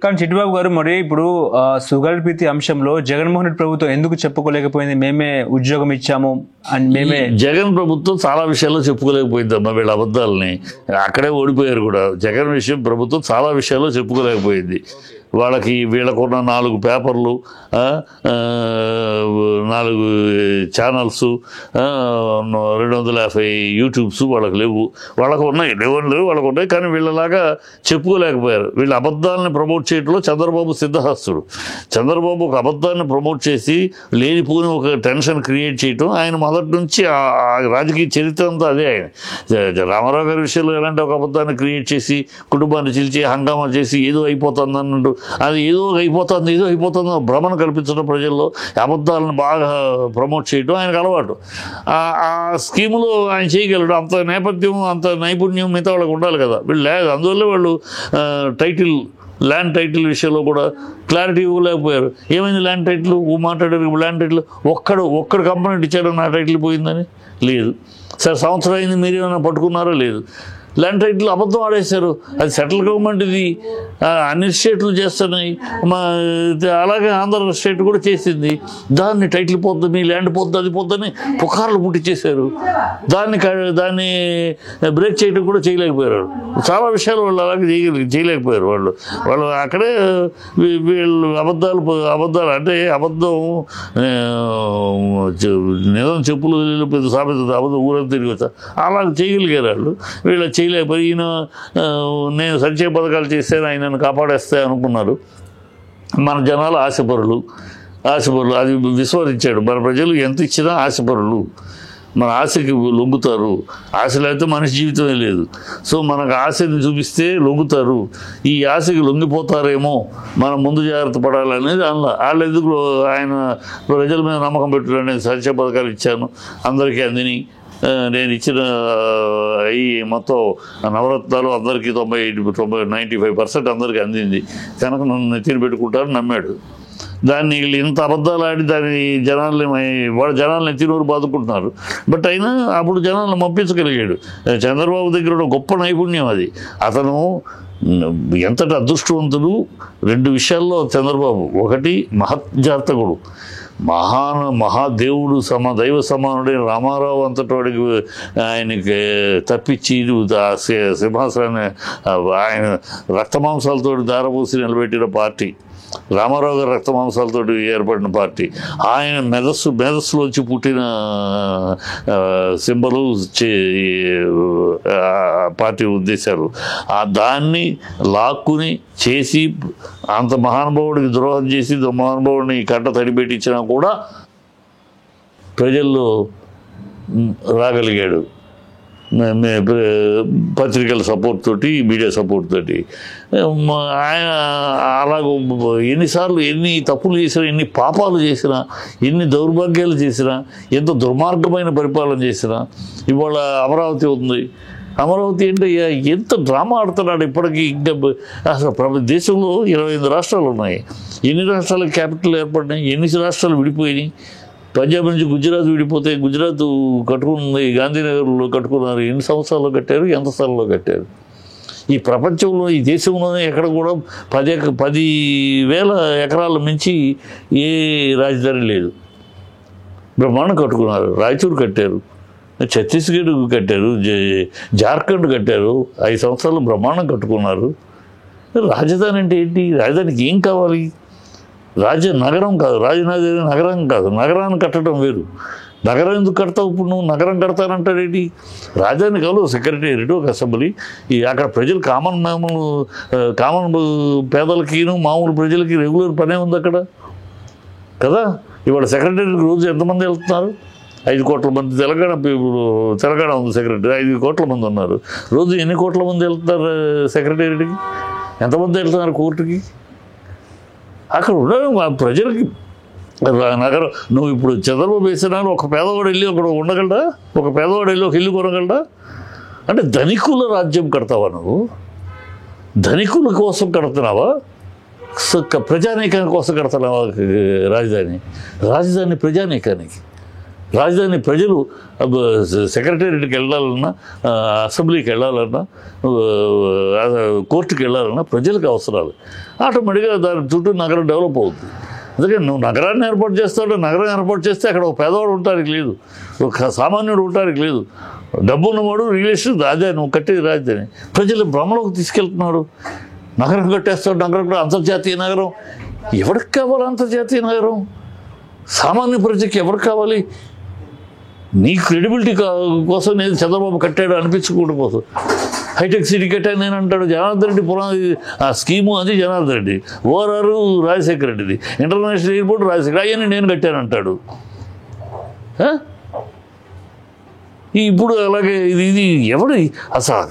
కానీ చిట్టిబాబు గారు మరి ఇప్పుడు సుగల్పితి అంశంలో జగన్మోహన్ రెడ్డి ప్రభుత్వం ఎందుకు చెప్పుకోలేకపోయింది? మేమే ఉద్యోగం ఇచ్చాము అని మేమే. జగన్ ప్రభుత్వం చాలా విషయాల్లో చెప్పుకోలేకపోయింది అమ్మా, వీళ్ళ అబద్ధాలని. అక్కడే ఓడిపోయారు కూడా. జగన్ ప్రభుత్వం చాలా విషయాల్లో చెప్పుకోలేకపోయింది. వీళ్ళకున్న 4 పేపర్లు, 4 ఛానల్స్, 250 యూట్యూబ్స్ వాళ్ళకి లేవు. వాళ్ళకు ఉన్నాయి, వాళ్ళకు ఉన్నాయి, కానీ వీళ్ళలాగా చెప్పుకోలేకపోయారు. వీళ్ళ అబద్ధాలను ప్రమోట్ చేయడంలో చంద్రబాబు సిద్ధహస్తుడు. చంద్రబాబు ఒక అబద్ధాన్ని ప్రమోట్ చేసి లేనిపోని ఒక టెన్షన్ క్రియేట్ చేయటం ఆయన మొదటి నుంచి రాజకీయ చరిత్ర అంతా అదే. ఆయన రామారావు గారి విషయంలో ఎలాంటి ఒక అబద్ధాన్ని క్రియేట్ చేసి కుటుంబాన్ని చిలిచి హంగామా చేసి ఏదో అయిపోతుంది అన్నట్టు, అది ఏదో అయిపోతుందో భ్రమను కల్పించడం ప్రజల్లో, అబద్ధాలను బాగా ప్రమోట్ చేయడం ఆయనకు అలవాటు. ఆ స్కీములో ఆయన చేయగలడు. అంత నేపథ్యం, అంత నైపుణ్యం మిగతా వాళ్ళకి ఉండాలి కదా. వీళ్ళు లేదు. అందువల్ల వాళ్ళు ల్యాండ్ టైటిల్ విషయంలో కూడా క్లారిటీ ఇవ్వలేకపోయారు. ఏమైంది ల్యాండ్ టైటిల్? మాట్లాడారు ల్యాండ్ టైటిల్ ఒక్కడు కంప్లైంట్ ఇచ్చాడు నా టైటిల్ పోయిందని? లేదు. సరే, సంవత్సరం అయింది, మీరేమైనా పట్టుకున్నారో? లేదు. ల్యాండ్ టైటిల్ అబద్ధం ఆడేశారు. అది సెంట్రల్ గవర్నమెంట్, ఇది అన్ని స్టేట్లు చేస్తున్నాయి. అలాగే ఆంధ్ర స్టేట్ కూడా చేసింది. దాన్ని టైటిల్ పోద్ది, మీ ల్యాండ్ పోద్ది, అది పోద్దని పుకార్లు పుట్టించేశారు. దాన్ని బ్రేక్ చేయడం కూడా చేయలేకపోయారు. చాలా విషయాలు వాళ్ళు అలాగే చేయలేకపోయారు. వాళ్ళు అక్కడే వీళ్ళు అబద్ధాలు అంటే అబద్ధం నిజం చెప్పులు పెద్ద సామెత, అబద్ధం ఊరంతా తిరిగి వచ్చా అలా చేయగలిగారు వాళ్ళు. వీళ్ళు చేయలేకపోయి ఈయన నేను సంక్షేమ పథకాలు చేస్తే ఆయనను కాపాడేస్తే అనుకున్నారు. మన జనాలు ఆశపరులు అది విస్మరించాడు. మన ప్రజలు ఎంత ఇచ్చినా ఆశపరులు, మన ఆశకి లొంగుతారు. ఆశ లేకపోతే మనిషి జీవితమే లేదు. సో మనకు ఆశని చూపిస్తే లొంగుతారు. ఈ ఆశకి లొంగిపోతారేమో, మనం ముందు జాగ్రత్త పడాలనేది వాళ్ళు ఎందుకు ఆయన ప్రజల మీద నమ్మకం పెట్టుకుని నేను సంక్షేమ పథకాలు ఇచ్చాను, అందరికీ అందిని, నేను ఇచ్చిన ఈ మొత్తం నవరత్నాలు అందరికీ 95% అందరికీ అందింది కనుక నన్ను నెత్తిని పెట్టుకుంటారని నమ్మాడు. దాన్ని వీళ్ళు ఇంత అబద్ధాలు ఆడి దాన్ని జనాల్ని ఎత్తినూరు బాదుకుంటున్నారు. బట్ అయినా అప్పుడు జనాలను మప్పించగలిగాడు. చంద్రబాబు దగ్గర ఒక గొప్ప నైపుణ్యం అది. అతను ఎంతటి అదృష్టవంతుడు 2 విషయాల్లో చంద్రబాబు. ఒకటి మహత్జాతకుడు, మహాదేవుడు, దైవ సమానుడైన రామారావు అంతటి వాడికి ఆయనకి తప్పించి సింహాసనాన్ని ఆయన రక్తమాంసాలతో దారపోసి నిలబెట్టిన పార్టీ, రామారావు గారి రక్తమాంసాలతో ఏర్పడిన పార్టీ, ఆయన మేధస్సులోంచి పుట్టిన సింబలు పార్టీ ఉద్దేశాలు, దాన్ని లాక్కుని చేసి అంత మహానుభావుడికి ద్రోహం చేసి మహానుభావుడిని కంట తడిపెట్టించినా కూడా ప్రజల్లో రాగలిగాడు. పత్రికల సపోర్ట్ తోటి, మీడియా సపోర్ట్ తోటి. ఆయన అలాగ ఎన్ని తప్పులు చేసినా, ఎన్ని పాపాలు చేసినా, ఎన్ని దౌర్భాగ్యాలు చేసినా, ఎంత దుర్మార్గమైన పరిపాలన చేసినా, ఇవాళ అమరావతి ఉంది. అమరావతి అంటే ఎంత డ్రామా ఆడుతున్నాడు ఇప్పటికీ. ఇంకా అసలు దేశంలో 25 రాష్ట్రాలు ఉన్నాయి. ఎన్ని రాష్ట్రాలకు క్యాపిటల్ ఏర్పడినాయి, ఎన్ని రాష్ట్రాలు విడిపోయినాయి. పంజాబ్ నుంచి గుజరాత్ విడిపోతే గుజరాత్ కట్టుకున్నది, గాంధీనగర్లో కట్టుకున్నారు. ఎన్ని సంవత్సరాల్లో కట్టారు, ఎంత స్థలంలో కట్టారు. ఈ ప్రపంచంలో, ఈ దేశంలోనే ఎక్కడ కూడా 10,000 ఎకరాల మించి ఏ రాజధాని లేదు. బ్రహ్మాండం కట్టుకున్నారు. రాయచూరు కట్టారు, ఛత్తీస్గఢ్ కట్టారు, జార్ఖండ్ కట్టారు. 5 సంవత్సరాలు బ్రహ్మాండం కట్టుకున్నారు. రాజధాని అంటే ఏంటి? రాజధానికి ఏం కావాలి? నగరం కాదు, రాజధాని నగరం కాదు. నగరాన్ని కట్టడం వేరు. నగరం ఎందుకు కడతావు? ఇప్పుడు నువ్వు నగరం కడతానంటాడేంటి? రాజధాని కాదు, సెక్రటేరియట్, ఒక అసెంబ్లీ. అక్కడ ప్రజలు కామన్ పేదలకి మామూలు ప్రజలకి రెగ్యులర్ పనే ఉంది అక్కడ కదా. ఇవాళ సెక్రటేరియట్కి రోజు ఎంతమంది వెళ్తున్నారు? 5 కోట్ల మంది. తెలంగాణ ఉంది సెక్రటరీ, 5 కోట్ల మంది ఉన్నారు. రోజు ఎన్ని కోట్ల మంది వెళ్తున్నారు సెక్రటేరియట్కి? ఎంతమంది వెళ్తున్నారు కోర్టుకి? అక్కడ ఉన్న ప్రజలకి నగరం. నువ్వు ఇప్పుడు చంద్రబాబు వేసినాను ఒక పేదవాడు వెళ్ళి అక్కడ ఉండగలడా? ఒక పేదవాడు వెళ్ళి ఒక ఇల్లు కొనగలడా? అంటే ధనికుల రాజ్యం కడతావా నువ్వు? ధనికుల కోసం కడుతున్నావా? ప్రజానీకాని కోసం కడుతున్నావా రాజధాని ప్రజానీకానికి? రాజధాని ప్రజలు సెక్రటేరియట్కి వెళ్ళాలన్నా, అసెంబ్లీకి వెళ్ళాలన్నా, కోర్టుకి వెళ్ళాలన్నా ప్రజలకు అవసరాలు. ఆటోమేటిక్గా దాని చుట్టూ నగరం డెవలప్ అవుతుంది. అందుకని నువ్వు నగరాన్ని ఏర్పాటు చేస్తావు, నగరం ఏర్పాటు చేస్తే అక్కడ ఒక పేదవాడు ఉండడానికి లేదు, ఒక సామాన్యుడు ఉండడానికి లేదు. డబ్బు ఉన్నవాడు రియల్ ఎస్టేట్ రాజధాని, నువ్వు కట్టేది రాజధాని. ప్రజలు భ్రమలోకి తీసుకెళ్తున్నాడు. నగరం కట్టేస్తాడు, నగరం అంతర్జాతీయ నగరం. ఎవరికి కావాలి అంతర్జాతీయ నగరం? సామాన్య ప్రజకి ఎవరికి కావాలి? నీ క్రెడిబిలిటీ కోసం నేను చంద్రబాబు కట్టాడు అనిపించకూడదు కోసం హైటెక్ సిటీ కట్టాను నేను అంటాడు. జనార్దన్ రెడ్డి పురాణి ఆ స్కీము అది జనార్దన్ రెడ్డి, ఓఆర్ఆర్ రాజశేఖర రెడ్డిది, ఇంటర్నేషనల్ ఎయిర్పోర్ట్ రాజశేఖర్, అవన్నీ నేను కట్టాను అంటాడు. ఇప్పుడు అలాగే ఇది ఎవడు అసలు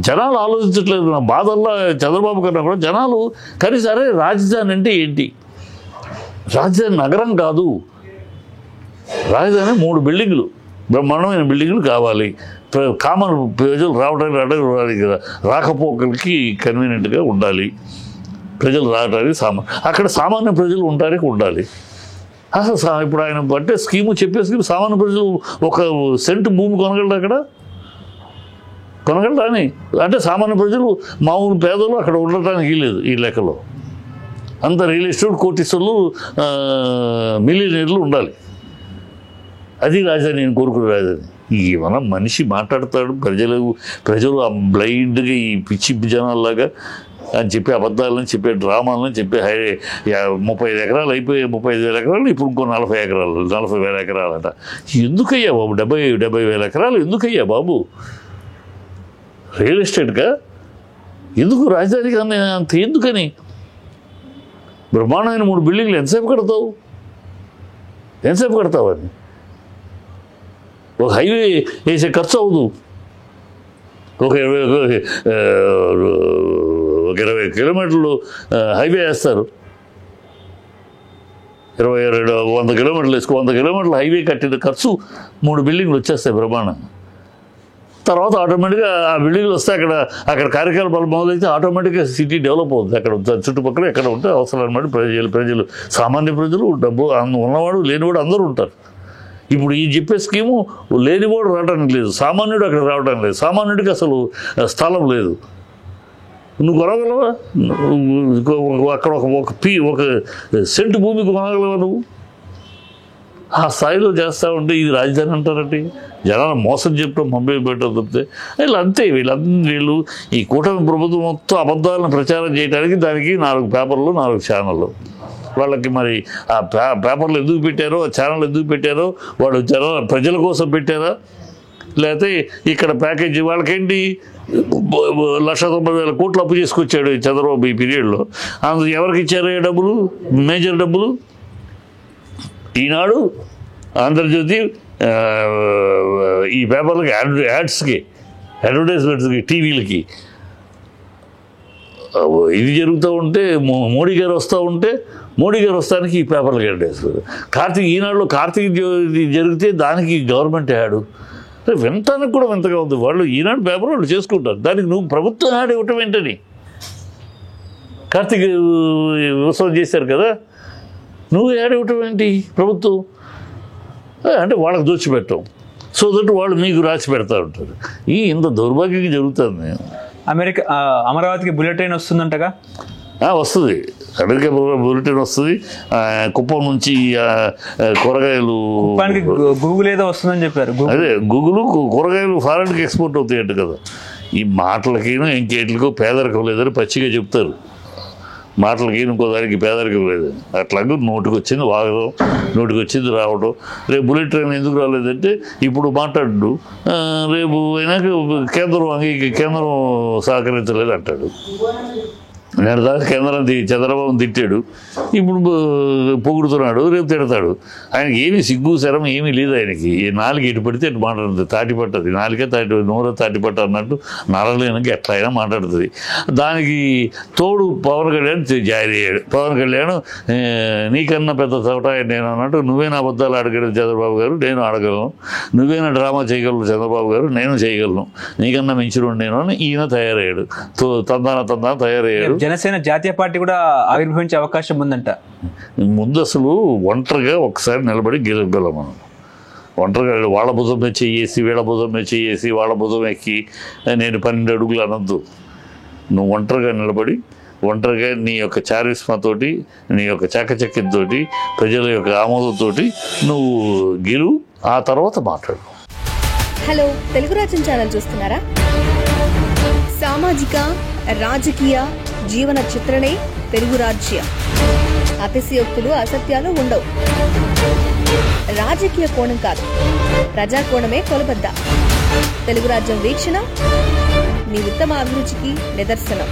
జనాలు ఆలోచించట్లేదు. నా బాధల్లో చంద్రబాబు కన్నా కూడా జనాలు కనీసం అరే రాజధాని అంటే ఏంటి? రాజధాని నగరం కాదు, రాజధాని 3 బిల్డింగులు, బ్రహ్మాండమైన బిల్డింగులు కావాలి. కామన్ ప్రజలు రావడానికి రాకపోకలకి కన్వీనియంట్గా ఉండాలి. ప్రజలు రావడానికి అక్కడ సామాన్య ప్రజలు ఉండడానికి ఉండాలి. అసలు ఇప్పుడు ఆయన అంటే స్కీము చెప్పే స్కీమ్ సామాన్య ప్రజలు ఒక సెంటు భూమి కొనగలరు, అక్కడ కొనగలరా అని అంటే సామాన్య ప్రజలు మామూలు పేదలు అక్కడ ఉండటానికి లేదు. ఈ లెక్కలో అంత రియల్ ఎస్టేట్ కోటీశ్వర్లు మిలియనీర్లు ఉండాలి. అది రాజధాని నేను కోరుకునే రాజధాని. ఏమన్నా మనిషి మాట్లాడతాడు, ప్రజలు ఆ బ్లైండ్గా ఈ పిచ్చి జనాల్లాగా అని చెప్పే అబద్ధాలని చెప్పే డ్రామాలని చెప్పే 35 ఎకరాలు అయిపోయి 35,000 ఎకరాలు ఇప్పుడు ఇంకో 40 ఎకరాలు 40,000 ఎకరాలంట. ఎందుకయ్యా బాబు 70,000 ఎకరాలు ఎందుకయ్యా బాబు రియల్ ఎస్టేట్గా? ఎందుకు రాజధానికి అంత ఎందుకని? బ్రహ్మాండమైన 3 బిల్డింగ్లు ఎంతసేపు కడతావు? అని ఒక హైవే వేసే ఖర్చు అవ్వదు. ఒక 20 కిలోమీటర్లు హైవే వేస్తారు, 100 కిలోమీటర్లు వేసుకో, 100 కిలోమీటర్లు హైవే కట్టిన ఖర్చు 3 బిల్డింగ్లు వచ్చేస్తాయి బ్రహ్మాండంగా. తర్వాత ఆటోమేటిక్గా ఆ బిల్డింగ్లు వస్తే అక్కడ కార్యకలాపాలు మొదలైతే ఆటోమేటిక్గా సిటీ డెవలప్ అవుతుంది. అక్కడ చుట్టుపక్కల ఎక్కడ ఉంటే అవసరాన్ని బట్టి ప్రజలు సామాన్య ప్రజలు డబ్బు ఉన్నవాడు లేనివాడు అందరూ ఉంటారు. ఇప్పుడు ఈ చెప్పే స్కీము లేనివాడు రావడానికి లేదు, సామాన్యుడు అక్కడ రావడానికి లేదు, సామాన్యుడికి అసలు స్థలం లేదు. నువ్వు కొనగలవా? అక్కడ ఒక సెంటు భూమికి కొనగలవా నువ్వు? ఆ స్థాయిలో చేస్తూ ఉంటే ఇది రాజధాని అంటారంటే జనాలు మోసం చెప్పడం పంపేసి పెట్టడం తప్పితే అంతే. వీళ్ళు ఈ కూటమి ప్రభుత్వం మొత్తం అబద్ధాలను ప్రచారం చేయడానికి దానికి 4 పేపర్లు 4 ఛానళ్ళు. వాళ్ళకి మరి ఆ పేపర్లు ఎందుకు పెట్టారో, ఆ ఛానల్ ఎందుకు పెట్టారో, వాళ్ళు ప్రజల కోసం పెట్టారా, లేకపోతే ఇక్కడ ప్యాకేజీ వాళ్ళకేంటి 1,90,000 కోట్లు అప్పు చేసుకొచ్చాడు చంద్రబాబు ఈ పీరియడ్లో. అందుకు ఎవరికి ఇచ్చారు డబ్బులు? మేజర్ డబ్బులు ఈనాడు, ఆంధ్రజ్యోతి, ఈ పేపర్లకి యాడ్స్కి, అడ్వర్టైజ్మెంట్స్కి, టీవీలకి. ఇది జరుగుతూ ఉంటే మోడీ గారు వస్తూ ఉంటే మోడీ గారు వస్తానికి ఈ పేపర్లకి అడ్వర్టైజ్మెంట్. ఈనాడులో కార్తీక్ జరిగితే దానికి గవర్నమెంట్ యాడు. వినటానికి కూడా వింతగా ఉంది. వాళ్ళు ఈనాడు పేపర్ వాళ్ళు చేసుకుంటారు, దానికి నువ్వు ప్రభుత్వం యాడ్ ఇవ్వటం ఏంటని. కార్తీక్ ఉత్సవం చేశారు కదా, నువ్వు యాడ్ ఇవ్వటం ఏంటి ప్రభుత్వం? అంటే వాళ్ళకి దోచిపెట్టడం, సో దట్ వాళ్ళు మీకు రాసి పెడతా ఉంటారు. ఇంత దౌర్భాగ్యంగా జరుగుతుంది. అమరావతికి బుల్లెట్ ట్రైన్ వస్తుందంటగా? వస్తుంది, అమెరికా బుల్లెటిన్ వస్తుంది. కుప్పం నుంచి కూరగాయలు గూగుల్ ఏదో వస్తుందని చెప్పారు. అదే గూగుల్ కూరగాయలు ఫారెన్కి ఎక్స్పోర్ట్ అవుతాయంట కదా. ఈ మాటలకేనో ఇంకేట్లకో పేదరికం లేదని పచ్చిగా చెప్తారు. మాటలకి ఇంకో దానికి పేదరికం లేదు. అట్లాగే నోటికి వచ్చింది వాగడం, నోటికి వచ్చింది రావడం. రేపు బుల్లెట్ ట్రైన్ ఎందుకు రాలేదంటే ఇప్పుడు మాట్లాడు, రేపు అయినాక కేంద్రం సహకరించలేదు అంటాడు. నేను దాకా కేంద్రం చంద్రబాబు తిట్టాడు, ఇప్పుడు పొగుడుతున్నాడు, రేపు తిడతాడు. ఆయనకి ఏమీ సిగ్గు శరం ఏమీ లేదు. ఆయనకి నాలుగు ఎటు పడితే ఎటు మాట్లాడుతుంది, తాటి పట్టదు, నాలుగే నూర తాటి పట్ట అన్నట్టు నరలేనకి ఎట్లా అయినా మాట్లాడుతుంది. దానికి తోడు పవన్ కళ్యాణ్ జాయిన్ అయ్యాడు. పవన్ కళ్యాణ్ నీకన్నా పెద్ద చోట నేను అన్నట్టు, నువ్వేనా అబద్ధాలు అడగలేదు చంద్రబాబు గారు, నేను అడగలను, నువ్వేనా డ్రామా చేయగలరు చంద్రబాబు గారు, నేను చేయగలను, నీకన్నా మించిన నేను అని ఈయన తయారయ్యాడు. తందాన తయారయ్యాడు. జనసేన జాతీయ పార్టీ కూడా ఆవిర్భవించే అవకాశం ఉందంట. ముందు అసలు ఒంటరిగా ఒకసారి నిలబడి గెలవగలం మనం. ఒంటరిగా వాళ్ళ భుజం మీద చేసి వీళ్ళ భుజం మీద చేసి వాళ్ళ భుజం ఎక్కి నేను 12 అడుగులు అనొద్దు. నువ్వు ఒంటరిగా నిలబడి ఒంటరిగా నీ యొక్క చారిస్మాతోటి నీ యొక్క చాకచక్యంతో ప్రజల యొక్క ఆమోదంతో నువ్వు గెలువు, ఆ తర్వాత మాట్లాడు. హలో, తెలుగు రాజ్యం ఛానల్ చూస్తున్నారా? సామాజిక రాజకీయ జీవన చిత్రణే తెలుగు రాజ్యం. అతిశయోక్తులు అసత్యాలు ఉండవు. రాజకీయ కోణం కాదు, ప్రజా కోణమే కొలబద్ద. తెలుగు రాజ్యం వీక్షణ మీ ఉత్తమ అభిరుచికి నిదర్శనం.